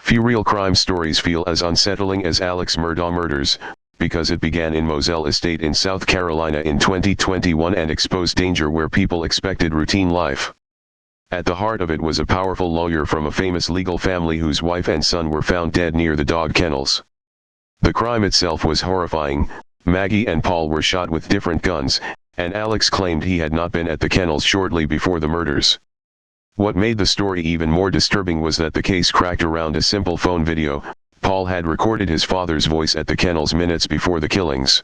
Few real crime stories feel as unsettling as Alex Murdaugh murders, because it began in Moselle Estate in South Carolina in 2021 and exposed danger where people expected routine life. At the heart of it was a powerful lawyer from a famous legal family whose wife and son were found dead near the dog kennels. The crime itself was horrifying. Maggie and Paul were shot with different guns, and Alex claimed he had not been at the kennels shortly before the murders. What made the story even more disturbing was that the case cracked around a simple phone video. Paul had recorded his father's voice at the kennels minutes before the killings.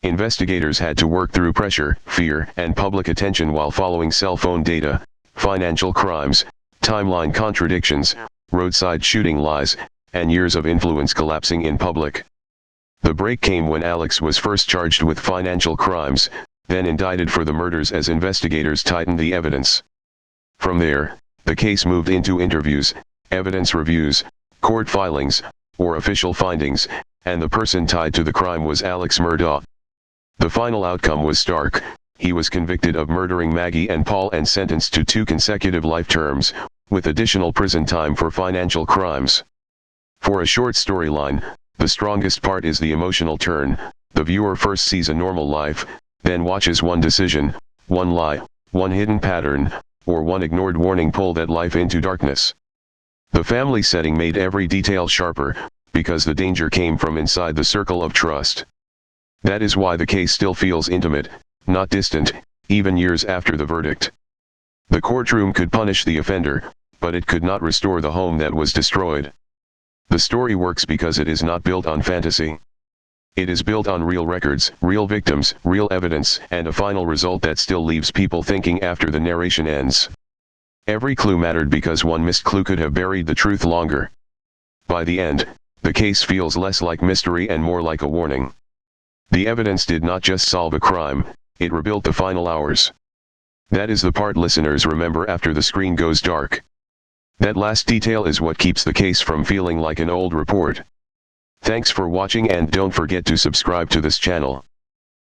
Investigators had to work through pressure, fear, and public attention while following cell phone data, financial crimes, timeline contradictions, roadside shooting lies, and years of influence collapsing in public. The break came when Alex was first charged with financial crimes, then indicted for the murders as investigators tightened the evidence. From there, the case moved into interviews, evidence reviews, court filings, or official findings, and the person tied to the crime was Alex Murdaugh. The final outcome was stark. He was convicted of murdering Maggie and Paul and sentenced to 2 consecutive life terms, with additional prison time for financial crimes. For a short storyline, the strongest part is the emotional turn. The viewer first sees a normal life, then watches one decision, one lie, one hidden pattern, or one ignored warning pull that life into darkness. The family setting made every detail sharper, because the danger came from inside the circle of trust. That is why the case still feels intimate, not distant, even years after the verdict. The courtroom could punish the offender, but it could not restore the home that was destroyed. The story works because it is not built on fantasy. It is built on real records, real victims, real evidence, and a final result that still leaves people thinking after the narration ends. Every clue mattered because one missed clue could have buried the truth longer. By the end, the case feels less like mystery and more like a warning. The evidence did not just solve a crime, it rebuilt the final hours. That is the part listeners remember after the screen goes dark. That last detail is what keeps the case from feeling like an old report. Thanks for watching and don't forget to subscribe to this channel.